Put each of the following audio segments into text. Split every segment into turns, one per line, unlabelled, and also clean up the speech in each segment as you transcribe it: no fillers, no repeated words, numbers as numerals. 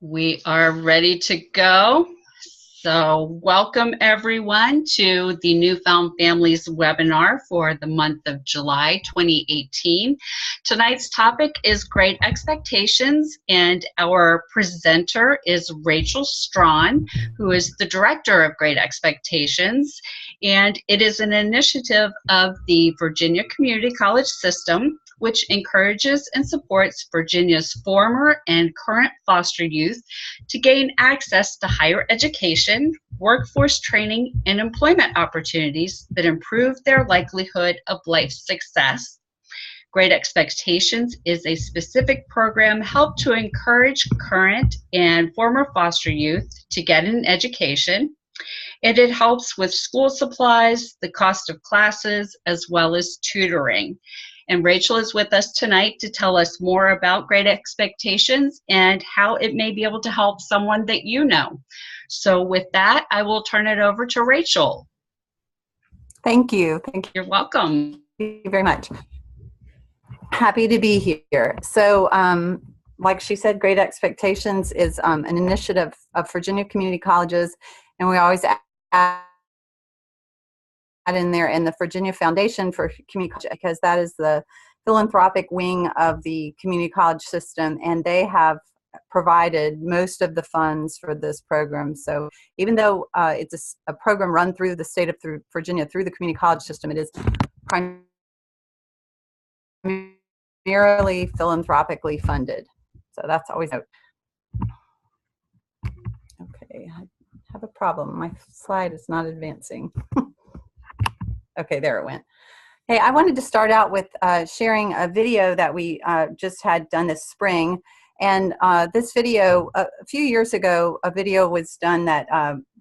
We are ready to go. So welcome everyone to the NewFound Families webinar for the month of July 2018. Tonight's topic is Great Expectations, and our presenter is Rachel Strawn, who is the director of Great Expectations, and it is an initiative of the Virginia Community College System, which encourages and supports Virginia's former and current foster youth to gain access to higher education, workforce training, and employment opportunities that improve their likelihood of life success. Great Expectations is a specific program helped to encourage current and former foster youth to get an education, and it helps with school supplies, the cost of classes, as well as tutoring. And Rachel is with us tonight to tell us more about Great Expectations and how it may be able to help someone that you know. So with that, I will turn it over to Rachel.
Thank you.
You're welcome.
Thank you very much. Happy to be here. So, like she said, Great Expectations is an initiative of Virginia community colleges, and we always add in there in the Virginia Foundation for Community College, because that is the philanthropic wing of the community college system, and they have provided most of the funds for this program. So even though it's a program run through the state of Virginia through the community college system, it is primarily philanthropically funded. So that's always out. Okay, I have a problem. My slide is not advancing. Okay, there it went. Hey, I wanted to start out with sharing a video that we just had done this spring. And this video, a few years ago, a video was done that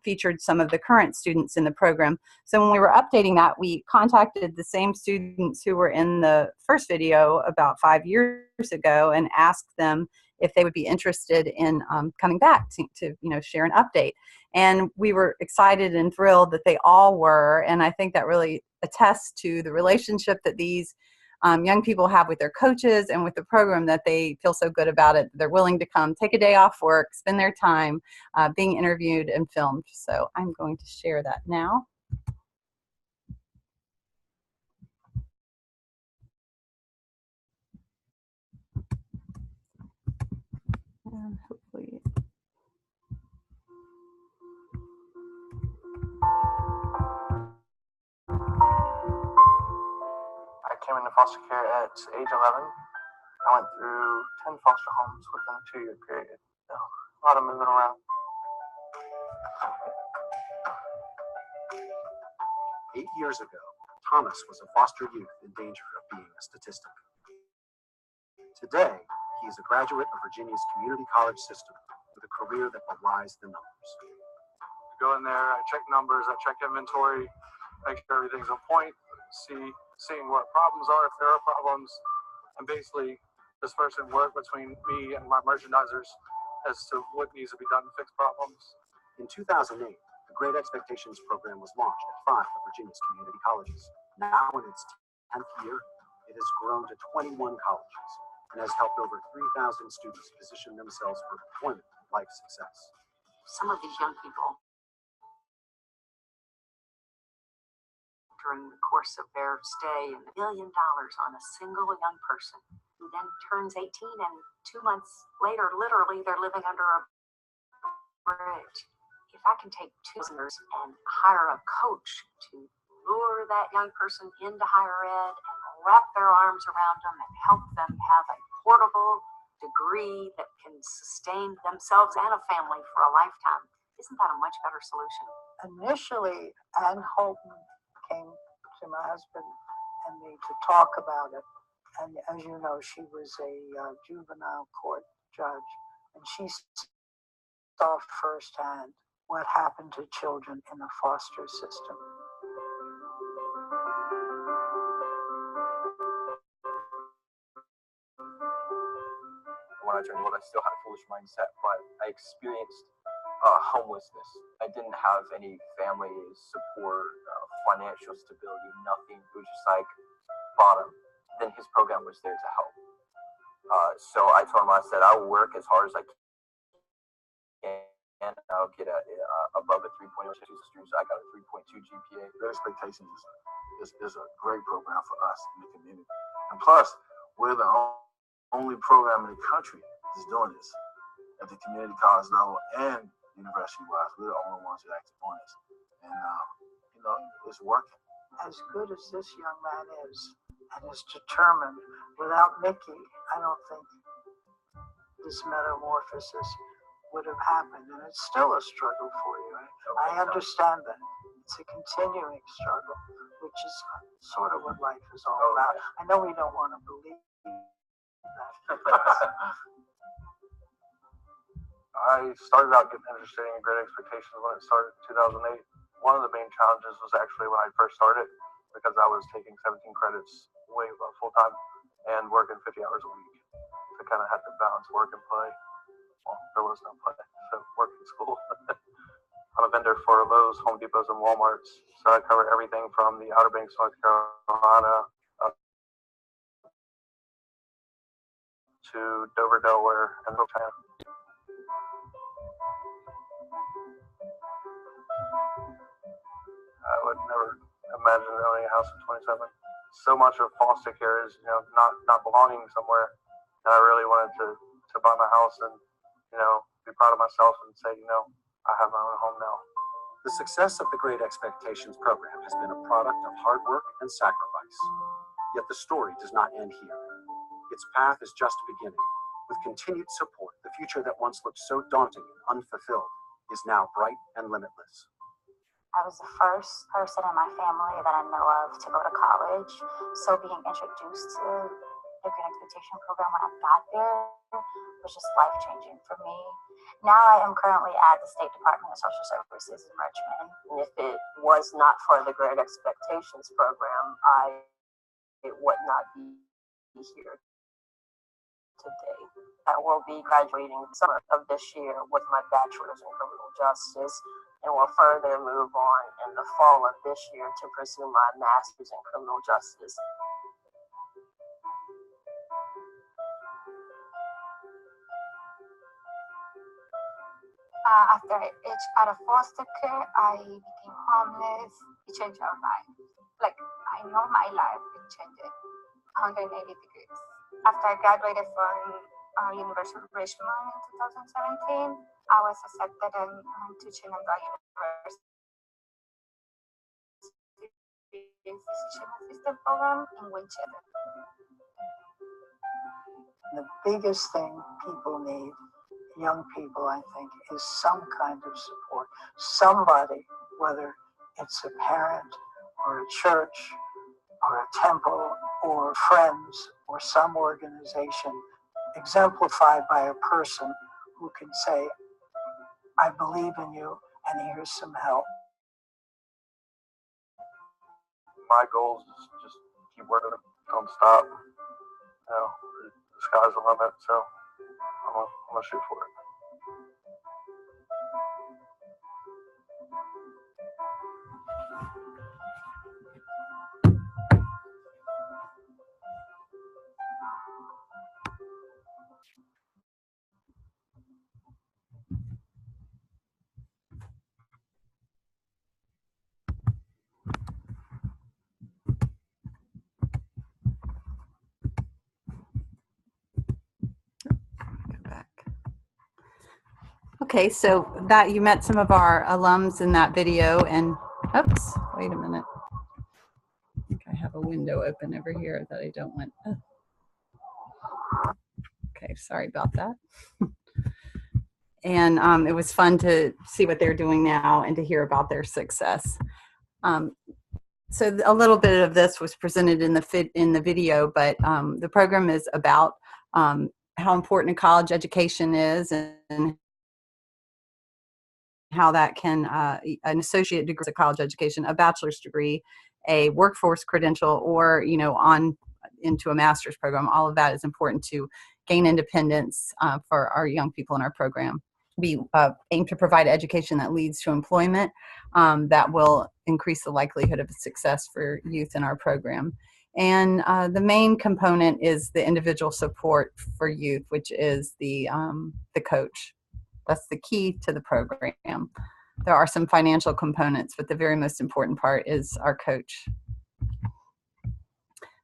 featured some of the current students in the program. So when we were updating that, we contacted the same students who were in the first video about 5 years ago and asked them if they would be interested in coming back to share an update. And we were excited and thrilled that they all were. And I think that really attests to the relationship that these young people have with their coaches and with the program, that they feel so good about it. They're willing to come take a day off work, spend their time being interviewed and filmed. So I'm going to share that now. And hopefully.
I came into foster care at age 11. I went through 10 foster homes within a 2-year period. So, a lot of moving around.
8 years ago, Thomas was a foster youth in danger of being a statistic. Today, he is a graduate of Virginia's community college system with a career that belies the numbers.
I go in there, I check numbers, I check inventory, make sure everything's on point, seeing what problems are, if there are problems, and basically disperse and work between me and my merchandisers as to what needs to be done to fix problems.
In 2008, the Great Expectations program was launched at 5 of Virginia's community colleges. Now in its 10th year, it has grown to 21 colleges and has helped over 3,000 students position themselves for employment and life success.
Some of these young people, during the course of their stay, $1 million on a single young person who then turns 18, and 2 months later, literally, they're living under a bridge. If I can take 2 listeners and hire a coach to lure that young person into higher ed and wrap their arms around them and help them have a portable degree that can sustain themselves and a family for a lifetime, isn't that a much better solution?
Initially, Ann Holton came to my husband and me to talk about it. And as you know, she was a juvenile court judge, and she saw firsthand what happened to children in the foster system.
When I turned old, I still had a foolish mindset, but I experienced homelessness. I didn't have any family support, financial stability, nothing. It was just like bottom. Then his program was there to help. So I told him, I said, I will work as hard as I
I'll get above a 3.2 students. I got a 3.2 GPA.
Great Expectations is a great program for us in the community. And plus, we're the only program in the country that's doing this at the community college level and university-wise. We're the only ones that actually doing this. And, you know, it's working.
As good as this young man is and is determined, without Mickey, I don't think this metamorphosis would have happened. And it's still a struggle for you. I understand that. It's a continuing struggle, which is sort of what life is all about. I know we don't want to believe that.
I started out getting interested in Great Expectations when it started in 2008. One of the main challenges was actually when I first started, because I was taking 17 credits way full time and working 50 hours a week. So I kind of had to balance work and play. Well, there was no play, so work and school. I'm a vendor for Lowe's, Home Depots, and Walmarts. So I cover everything from the Outer Banks, North Carolina, up to Dover, Delaware, and Brooklyn. I would never imagine owning a house at 27. So much of foster care is, you know, not belonging somewhere. And I really wanted to buy my house and, you know, be proud of myself and say, you know, I have my own home now.
The success of the Great Expectations program has been a product of hard work and sacrifice. Yet the story does not end here. Its path is just beginning. With continued support, the future that once looked so daunting and unfulfilled is now bright and limitless.
I was the first person in my family that I know of to go to college. So being introduced to the Great Expectation program when I got there was just life-changing for me. Now I am currently at the State Department of Social Services in Richmond.
And if it was not for the Great Expectations program, I would not be here today. I will be graduating summer of this year with my bachelor's in criminal justice, and will further move on in the fall of this year to pursue my master's in criminal justice.
After I aged out of foster care, I became homeless. It changed our life. Like, I know my life, it changed 180 degrees. After I graduated from University of Richmond in 2017, I was accepted in teaching in the University Physician Assistant program in Winchester.
The biggest thing people need, young people, I think, is some kind of support. Somebody, whether it's a parent or a church or a temple or friends or some organization, exemplified by a person who can say, I believe in you and here's some help.
My goal is just keep working, don't stop. You know, the sky's the limit, so I'm gonna shoot for it.
Okay, so that you met some of our alums in that video, and oops, wait a minute. I think I have a window open over here that I don't want. Oh. Okay, sorry about that. And it was fun to see what they're doing now and to hear about their success. So a little bit of this was presented in the video, but the program is about how important a college education is and how that can, an associate degree is a college education, a bachelor's degree, a workforce credential, or, you know, on into a master's program. All of that is important to gain independence for our young people in our program. We aim to provide education that leads to employment that will increase the likelihood of success for youth in our program. And the main component is the individual support for youth, which is the coach. That's the key to the program. There are some financial components, but the very most important part is our coach.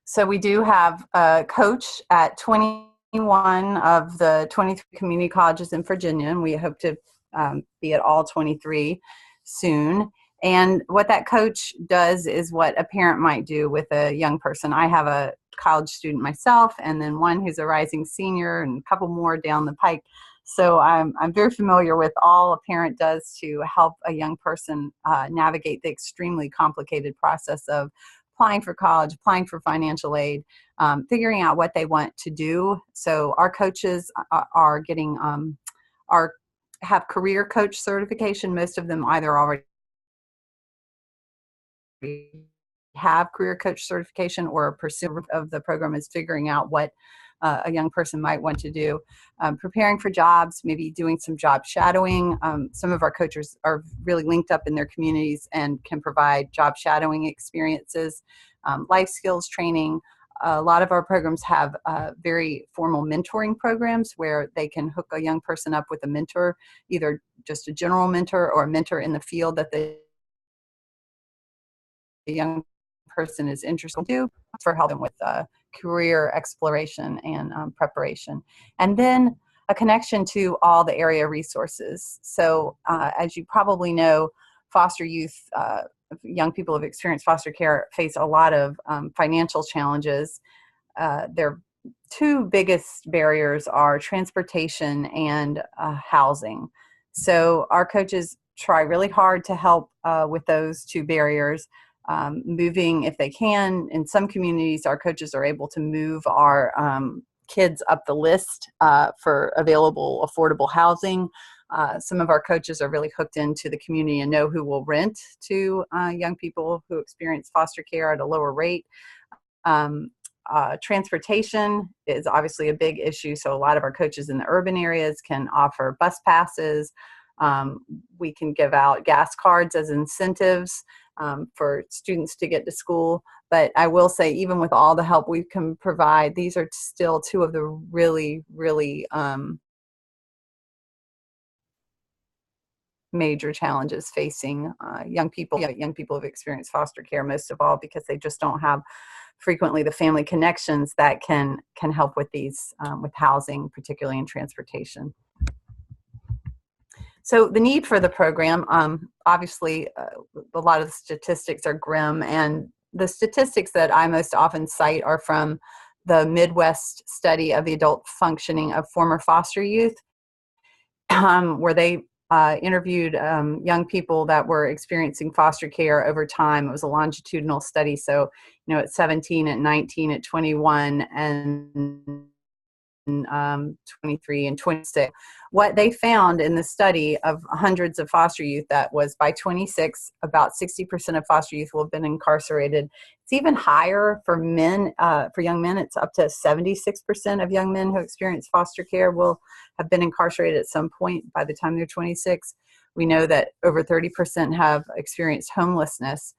So we do have a coach at 21 of the 23 community colleges in Virginia, and we hope to be at all 23 soon. And what that coach does is what a parent might do with a young person. I have a college student myself, and then one who's a rising senior, and a couple more down the pike. So I'm very familiar with all a parent does to help a young person navigate the extremely complicated process of applying for college, applying for financial aid, figuring out what they want to do. So our coaches are getting have career coach certification. Most of them either already have career coach certification, or a pursuit of the program is figuring out what a young person might want to do. Preparing for jobs, maybe doing some job shadowing. Some of our coaches are really linked up in their communities and can provide job shadowing experiences, life skills training. A lot of our programs have very formal mentoring programs where they can hook a young person up with a mentor, either just a general mentor or a mentor in the field that the young person is interested in do, for helping with career exploration and preparation. And then a connection to all the area resources. So as you probably know, foster youth, young people who have experienced foster care face a lot of financial challenges. Their two biggest barriers are transportation and housing. So our coaches try really hard to help with those two barriers. Moving if they can. In some communities, our coaches are able to move our kids up the list for available affordable housing. Some of our coaches are really hooked into the community and know who will rent to young people who experience foster care at a lower rate. Transportation is obviously a big issue, so a lot of our coaches in the urban areas can offer bus passes. We can give out gas cards as incentives for students to get to school. But I will say, even with all the help we can provide, these are still two of the really, really major challenges facing young people. Young people have experienced foster care most of all because they just don't have frequently the family connections that can help with these, with housing, particularly in transportation. So the need for the program, obviously, a lot of the statistics are grim, and the statistics that I most often cite are from the Midwest study of the adult functioning of former foster youth, where they interviewed young people that were experiencing foster care over time. It was a longitudinal study, so at 17, at 19, at 21, and 23 and 26. What they found in the study of hundreds of foster youth, that was by 26, about 60% of foster youth will have been incarcerated. It's even higher for men, for young men. It's up to 76% of young men who experience foster care will have been incarcerated at some point by the time they're 26. We know that over 30% have experienced homelessness.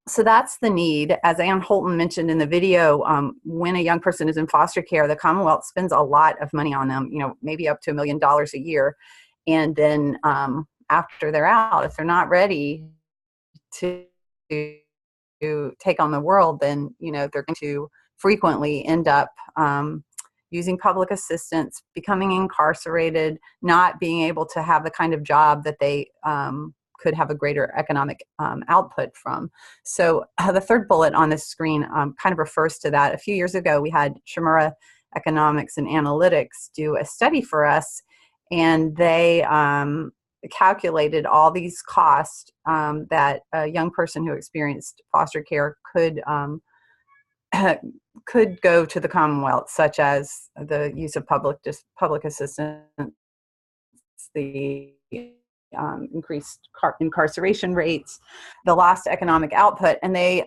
So that's the need. As Ann Holton mentioned in the video, when a young person is in foster care, the Commonwealth spends a lot of money on them, maybe up to $1 million a year. And then after they're out, if they're not ready to take on the world, then, they're going to frequently end up using public assistance, becoming incarcerated, not being able to have the kind of job that they could have a greater economic output from. So the third bullet on this screen kind of refers to that. A few years ago, we had Shimura Economics and Analytics do a study for us, and they calculated all these costs that a young person who experienced foster care could go to the Commonwealth, such as the use of public assistance, the increased incarceration rates, the lost economic output, and they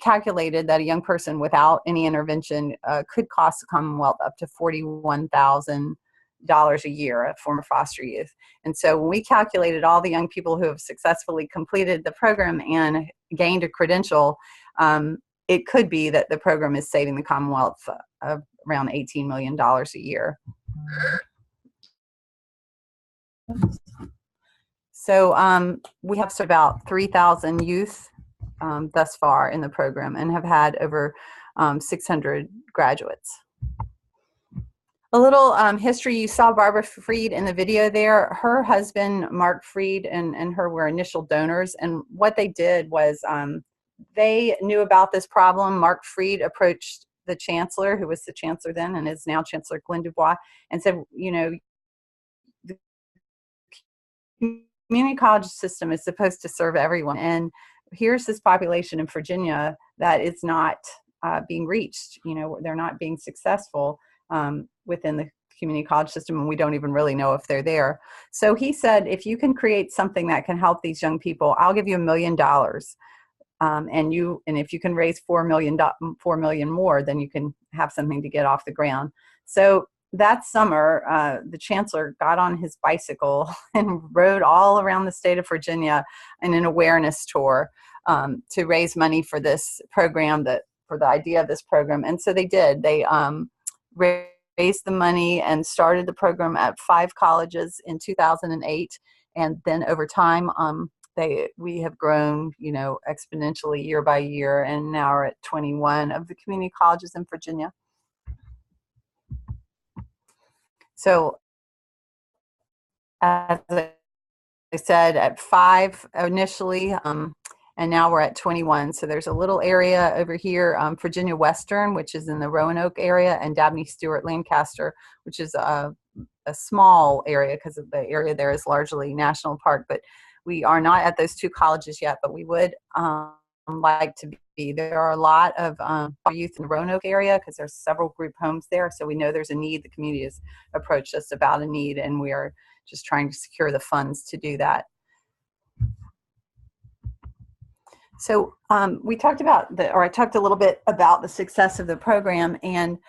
calculated that a young person without any intervention could cost the Commonwealth up to $41,000 a year, a former foster youth. And so when we calculated all the young people who have successfully completed the program and gained a credential, it could be that the program is saving the Commonwealth around $18 million a year. So we have about 3,000 youth thus far in the program and have had over 600 graduates. A little history, you saw Barbara Freed in the video there. Her husband, Mark Freed, and her were initial donors. And what they did was they knew about this problem. Mark Freed approached the chancellor, who was the chancellor then and is now Chancellor Glenn Dubois, and said, you know, the community college system is supposed to serve everyone. And here's this population in Virginia that is not being reached. You know, they're not being successful within the community college system, and we don't even really know if they're there. So he said, if you can create something that can help these young people, I'll give you $1 million. And if you can raise $4 million more, then you can have something to get off the ground. So that summer, the chancellor got on his bicycle and rode all around the state of Virginia in an awareness tour to raise money for this program, for the idea of this program. And so they did. They raised the money and started the program at 5 colleges in 2008. And then over time, we have grown, you know, exponentially year by year, and now we're at 21 of the community colleges in Virginia. So as I said, at 5 initially, and now we're at 21. So there's a little area over here, Virginia Western, which is in the Roanoke area, and Dabney Stewart Lancaster, which is a small area because the area there is largely national park. But we are not at those 2 colleges yet, but we would like to be. There are a lot of youth in the Roanoke area because there's several group homes there. So we know there's a need. The community has approached us about a need, and we are just trying to secure the funds to do that. So we talked about I talked a little bit about the success of the program, and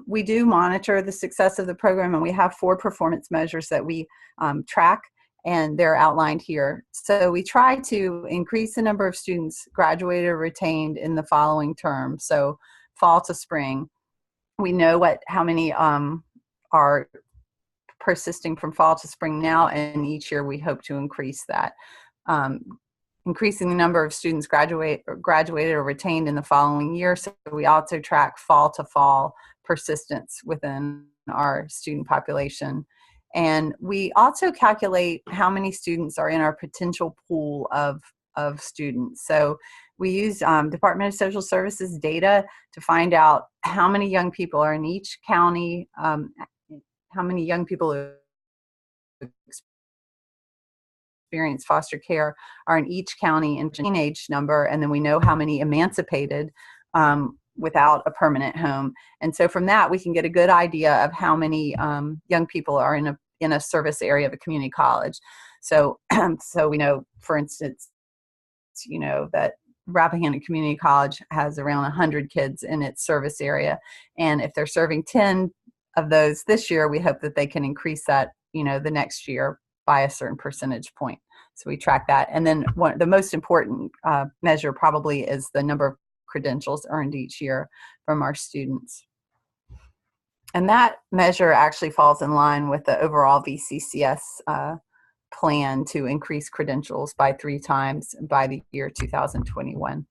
we do monitor the success of the program, and we have 4 performance measures that we track, and they're outlined here. So we try to increase the number of students graduated or retained in the following term. So fall to spring, we know how many are persisting from fall to spring now, and each year we hope to increase that. Increasing the number of students graduated or retained in the following year. So we also track fall to fall persistence within our student population. And we also calculate how many students are in our potential pool of students. So we use Department of Social Services data to find out how many young people are in each county, how many young people experience foster care are in each county in teenage number, and then we know how many emancipated without a permanent home. And so from that, we can get a good idea of how many young people are in a service area of a community college. So so we know, for instance, you know, that Rappahannock Community College has around 100 kids in its service area, and if they're serving 10 of those this year, we hope that they can increase that, you know, the next year by a certain percentage point. So we track that. And then the most important measure probably is the number of credentials earned each year from our students. And that measure actually falls in line with the overall VCCS plan to increase credentials by 3 times by the year 2021.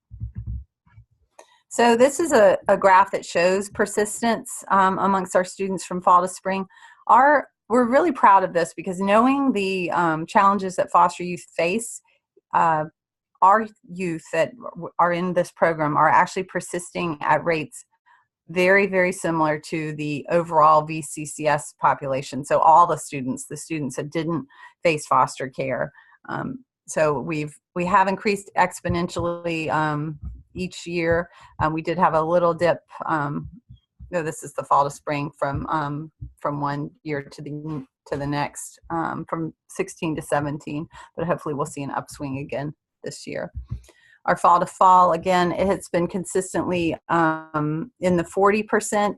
So this is a graph that shows persistence amongst our students from fall to spring. We're really proud of this because knowing the challenges that foster youth face, our youth that are in this program are actually persisting at rates very, very similar to the overall VCCS population. So all the students that didn't face foster care. So we have increased exponentially each year. We did have a little dip. No, this is the fall to spring from one year to the next, from 16 to 17. But hopefully we'll see an upswing again this year. Our fall to fall, again, it has been consistently in the 40%.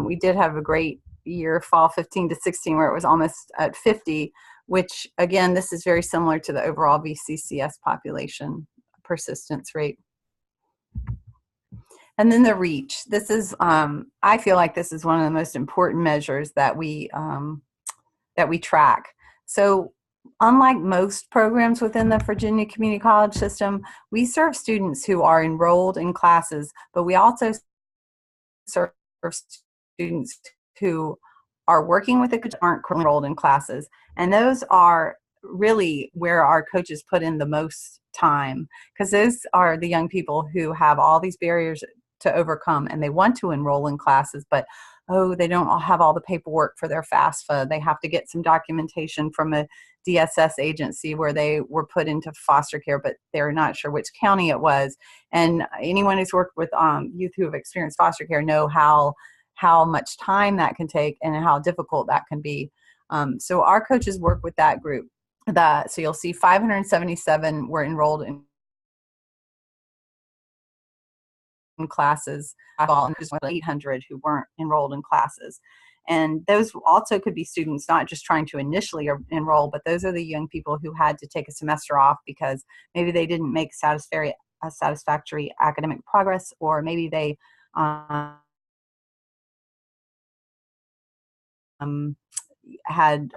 We did have a great year, fall 15 to 16, where it was almost at 50, which, again, this is very similar to the overall VCCS population persistence rate. And then the reach. This is, I feel like this is one of the most important measures that we track. So unlike most programs within the Virginia Community College system, we serve students who are enrolled in classes, but we also serve students who are working with the coach aren't currently enrolled in classes. And those are really where our coaches put in the most time, because those are the young people who have all these barriers to overcome and they want to enroll in classes, but they don't have all the paperwork for their FAFSA. They have to get some documentation from a DSS agency where they were put into foster care, but they're not sure which county it was. And anyone who's worked with youth who have experienced foster care know how much time that can take and how difficult that can be. So our coaches work with that group. So you'll see 577 were enrolled in classes, and there's 800 who weren't enrolled in classes. And those also could be students not just trying to initially enroll, but those are the young people who had to take a semester off because maybe they didn't make satisfactory academic progress, or maybe they had,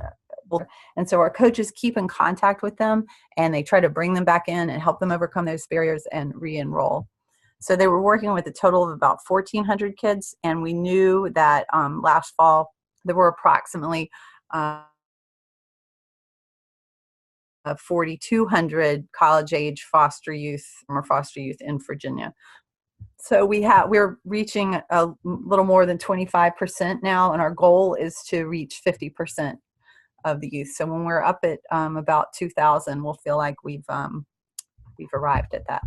and so our coaches keep in contact with them and they try to bring them back in and help them overcome those barriers and re-enroll. So they were working with a total of about 1,400 kids, and we knew that last fall there were approximately 4,200 college-age foster youth in Virginia. So we're reaching a little more than 25% now, and our goal is to reach 50% of the youth. So when we're up at about 2,000, we'll feel like we've arrived at that.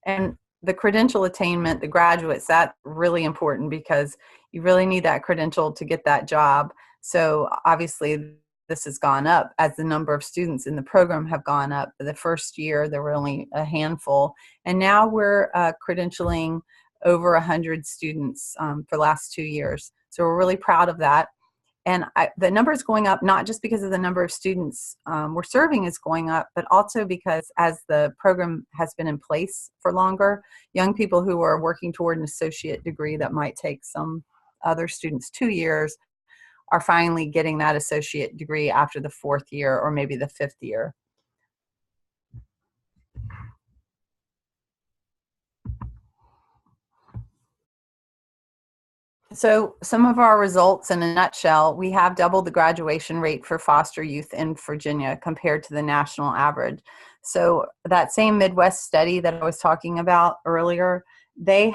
And the credential attainment, the graduates, that's really important because you really need that credential to get that job. So obviously this has gone up as the number of students in the program have gone up. The first year there were only a handful, and now we're credentialing over 100 students for the last 2 years. So we're really proud of that. And the number is going up not just because of the number of students we're serving is going up, but also because as the program has been in place for longer, young people who are working toward an associate degree that might take some other students 2 years are finally getting that associate degree after the 4th year or maybe the 5th year. So some of our results in a nutshell, we have doubled the graduation rate for foster youth in Virginia compared to the national average. So that same Midwest study that I was talking about earlier, they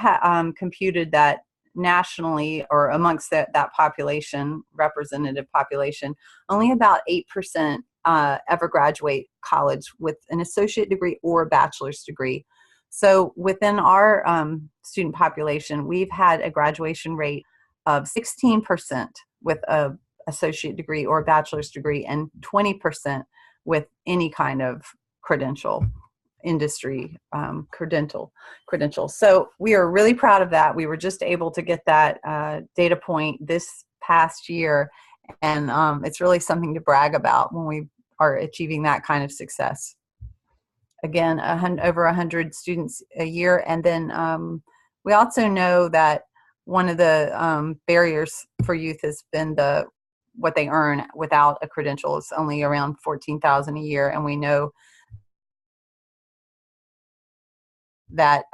computed that nationally, or amongst that population, representative population, only about 8% ever graduate college with an associate degree or a bachelor's degree. So within our student population, we've had a graduation rate of 16% with an associate degree or a bachelor's degree, and 20% with any kind of credential, industry credential. So we are really proud of that. We were just able to get that data point this past year, and it's really something to brag about when we are achieving that kind of success. Again, over 100 students a year. And then we also know that one of the barriers for youth has been what they earn without a credential. It's only around $14,000 a year, and we know that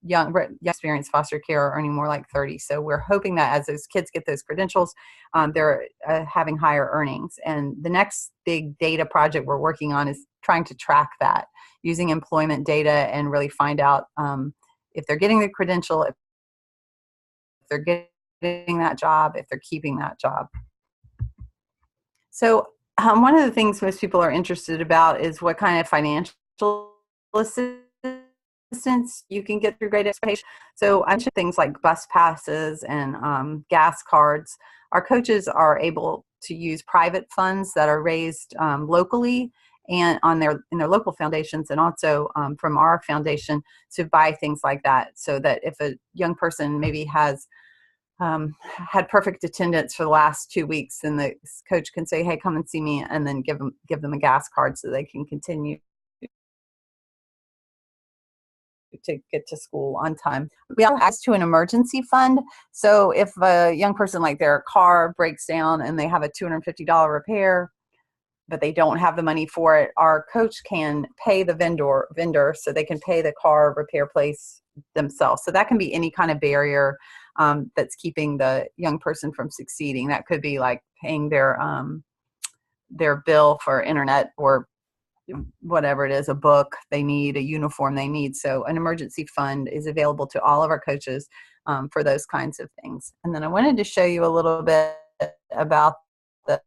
young experienced foster care are earning more like 30. So we're hoping that as those kids get those credentials, they're having higher earnings. And the next big data project we're working on is trying to track that using employment data and really find out if they're getting the credential, if they're getting that job, if they're keeping that job. So one of the things most people are interested about is what kind of financial assistance you can get through Great Expection. So I mentioned things like bus passes and gas cards. Our coaches are able to use private funds that are raised locally and in their local foundations, and also from our foundation to buy things like that, so that if a young person maybe has had perfect attendance for the last 2 weeks, then the coach can say, hey, come and see me, and then give them a gas card so they can continue to get to school on time. We also have access to an emergency fund. So if a young person, like their car breaks down and they have a $250 repair, but they don't have the money for it, our coach can pay the vendor so they can pay the car repair place themselves. So that can be any kind of barrier that's keeping the young person from succeeding. That could be like paying their bill for internet or whatever it is, a book they need, a uniform they need. So an emergency fund is available to all of our coaches for those kinds of things. And then I wanted to show you a little bit about the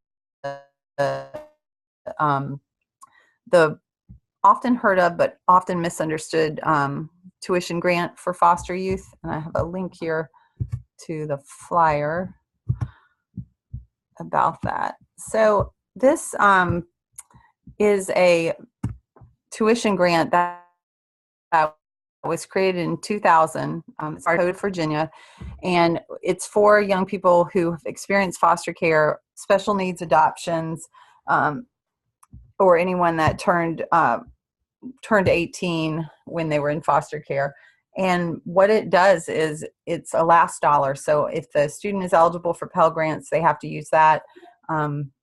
often heard of but often misunderstood tuition grant for foster youth. And I have a link here to the flyer about that. So this is a tuition grant that was created in 2000. It's Untitled Virginia, and it's for young people who have experienced foster care, special needs adoptions, or anyone that turned 18 when they were in foster care. And what it does is it's a last dollar. So if the student is eligible for Pell Grants, they have to use that.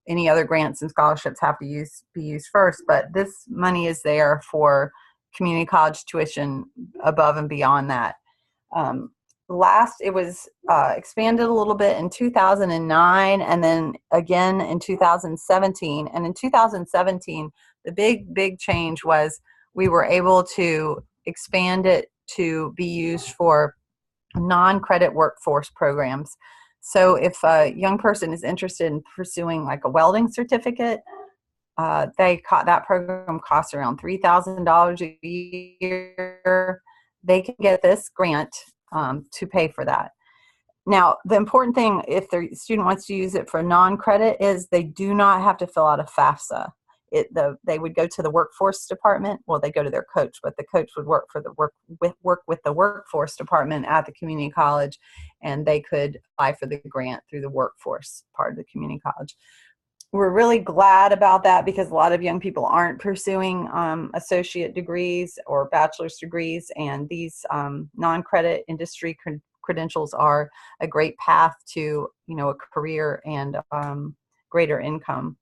Any other grants and scholarships have to be used first, but this money is there for community college tuition above and beyond that. It was expanded a little bit in 2009 and then again in 2017. And in 2017, the big change was we were able to expand it to be used for non-credit workforce programs. So if a young person is interested in pursuing like a welding certificate, that program costs around $3,000 a year. They can get this grant to pay for that. Now, the important thing, if the student wants to use it for non-credit, is they do not have to fill out a FAFSA. They would go to the workforce department. Well, they go to their coach, but the coach would work with the workforce department at the community college, and they could apply for the grant through the workforce part of the community college. We're really glad about that because a lot of young people aren't pursuing associate degrees or bachelor's degrees, and these non-credit industry credentials are a great path to a career and greater income.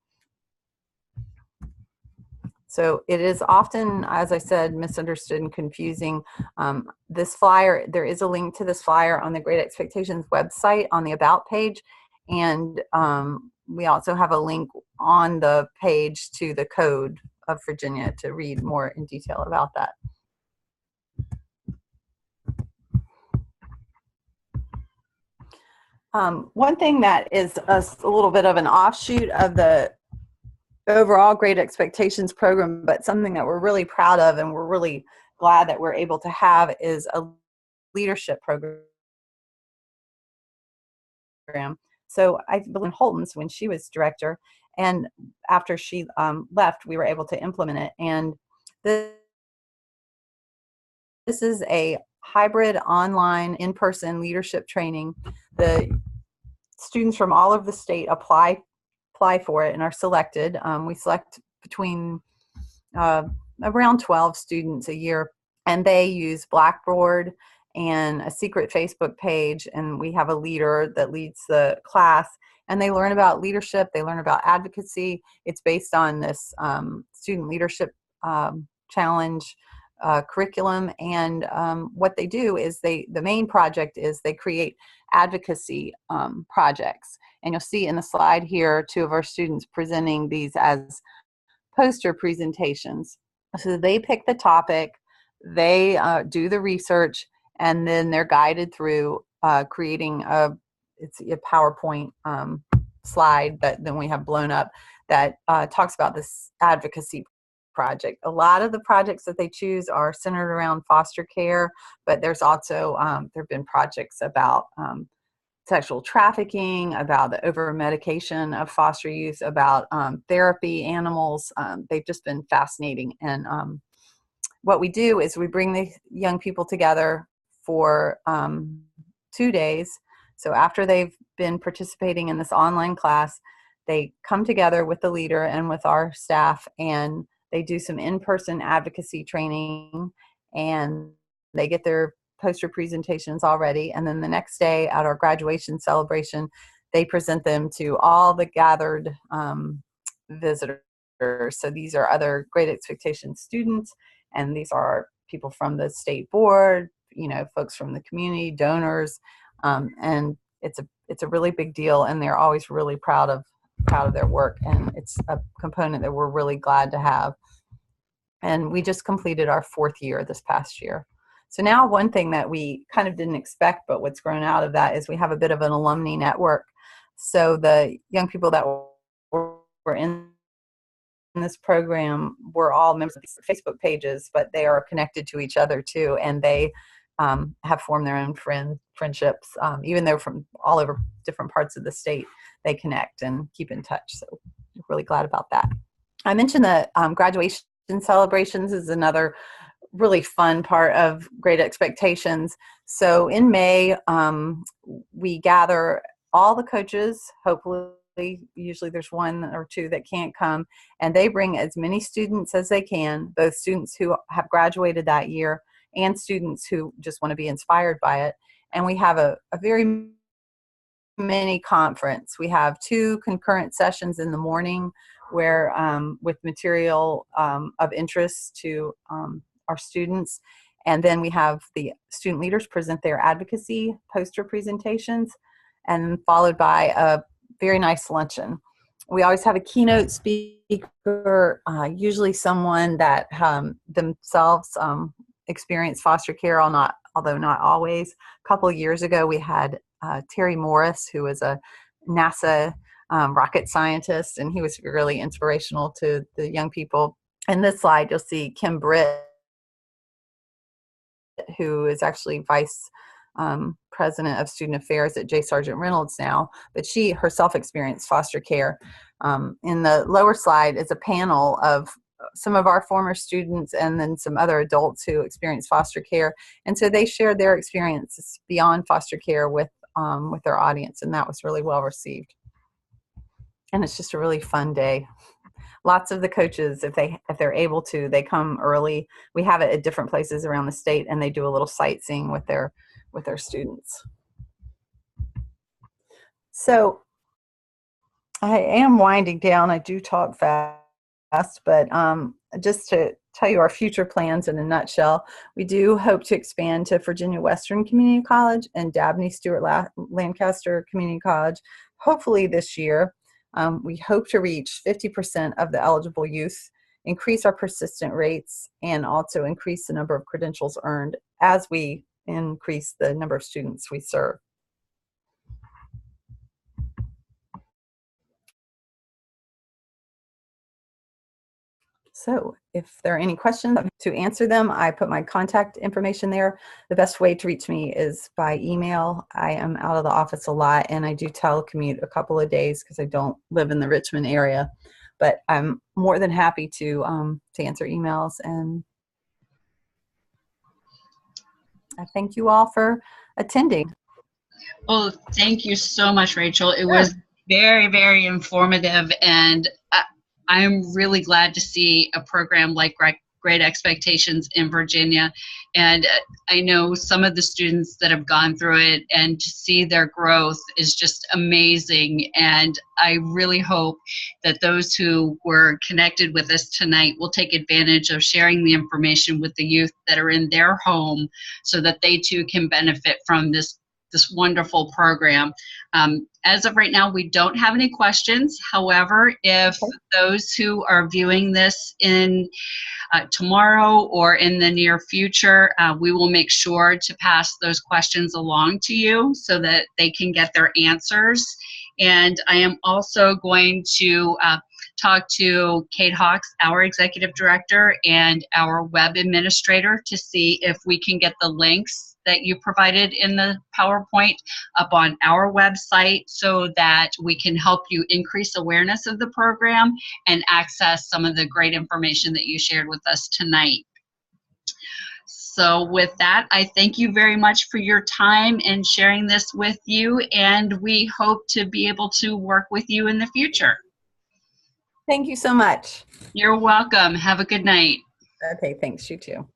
So it is often, as I said, misunderstood and confusing. This flyer, there is a link to this flyer on the Great Expectations website on the About page, and we also have a link on the page to the Code of Virginia to read more in detail about that. One thing that is a little bit of an offshoot of the overall Great Expectations program, but something that we're really proud of and we're really glad that we're able to have, is a leadership program. So I believe in Holton's when she was director, and after she left, we were able to implement it. And this is a hybrid online in-person leadership training. The students from all over the state apply for it and are selected. We select between around 12 students a year, and they use Blackboard and a secret Facebook page, and we have a leader that leads the class, and they learn about leadership, they learn about advocacy. It's based on this student leadership challenge curriculum, and what they do is the main project is they create advocacy projects. And you'll see in the slide here 2 of our students presenting these as poster presentations. So they pick the topic, they do the research, and then they're guided through creating a PowerPoint slide that then we have blown up that talks about this advocacy project. A lot of the projects that they choose are centered around foster care, but there's also there have been projects about sexual trafficking, about the over-medication of foster youth, about therapy, animals. They've just been fascinating. And what we do is we bring the young people together for 2 days. So after they've been participating in this online class, they come together with the leader and with our staff, and they do some in-person advocacy training, and they get their poster presentations already, and then the next day at our graduation celebration, they present them to all the gathered visitors. So these are other Great Expectations students, and these are people from the state board, you know, folks from the community, donors, and it's a really big deal, and they're always really proud of their work, and it's a component that we're really glad to have. And we just completed our 4th year this past year. So now one thing that we kind of didn't expect, but what's grown out of that, is we have a bit of an alumni network. So the young people that were in this program were all members of these Facebook pages, but they are connected to each other too, and they have formed their own friendships. Even though from all over different parts of the state, they connect and keep in touch. So we're really glad about that. I mentioned that graduation celebrations is another really fun part of Great Expectations. So in May, we gather all the coaches, hopefully. Usually there's 1 or 2 that can't come, and they bring as many students as they can, both students who have graduated that year and students who just want to be inspired by it. And we have a very mini conference. We have 2 concurrent sessions in the morning where with material of interest to our students, and then we have the student leaders present their advocacy poster presentations, and followed by a very nice luncheon. We always have a keynote speaker, usually someone that themselves experienced foster care, although not always. A couple of years ago, we had Terry Morris, who was a NASA rocket scientist, and he was really inspirational to the young people. In this slide, you'll see Kim Britt, who is actually vice president of student affairs at J. Sargent Reynolds now, but she herself experienced foster care. In the lower slide is a panel of some of our former students and then some other adults who experienced foster care, and so they shared their experiences beyond foster care with their audience, and that was really well received. And it's just a really fun day. Lots of the coaches, if they're able to, they come early. We have it at different places around the state, and they do a little sightseeing with their students. So I am winding down. I do talk fast, but just to tell you our future plans in a nutshell, we do hope to expand to Virginia Western Community College and Dabney Stewart Lancaster Community College, hopefully this year. We hope to reach 50% of the eligible youth, increase our persistent rates, and also increase the number of credentials earned as we increase the number of students we serve. So if there are any questions, to answer them, I put my contact information there. The best way to reach me is by email. I am out of the office a lot, and I do telecommute a couple of days because I don't live in the Richmond area. But I'm more than happy to answer emails, and I thank you all for attending.
Oh, thank you so much, Rachel. It was very, very informative, and I'm really glad to see a program like Great Expectations in Virginia. And I know some of the students that have gone through it, and to see their growth is just amazing. And I really hope that those who were connected with us tonight will take advantage of sharing the information with the youth that are in their home so that they too can benefit from this wonderful program. As of right now, we don't have any questions. However, if those who are viewing this in tomorrow or in the near future, we will make sure to pass those questions along to you so that they can get their answers. And I am also going to talk to Kate Hawks, our executive director, and our web administrator to see if we can get the links that you provided in the PowerPoint up on our website so that we can help you increase awareness of the program and access some of the great information that you shared with us tonight. So with that, I thank you very much for your time and sharing this with you, and we hope to be able to work with you in the future.
Thank you so much.
You're welcome. Have a good night.
Okay, thanks. You too.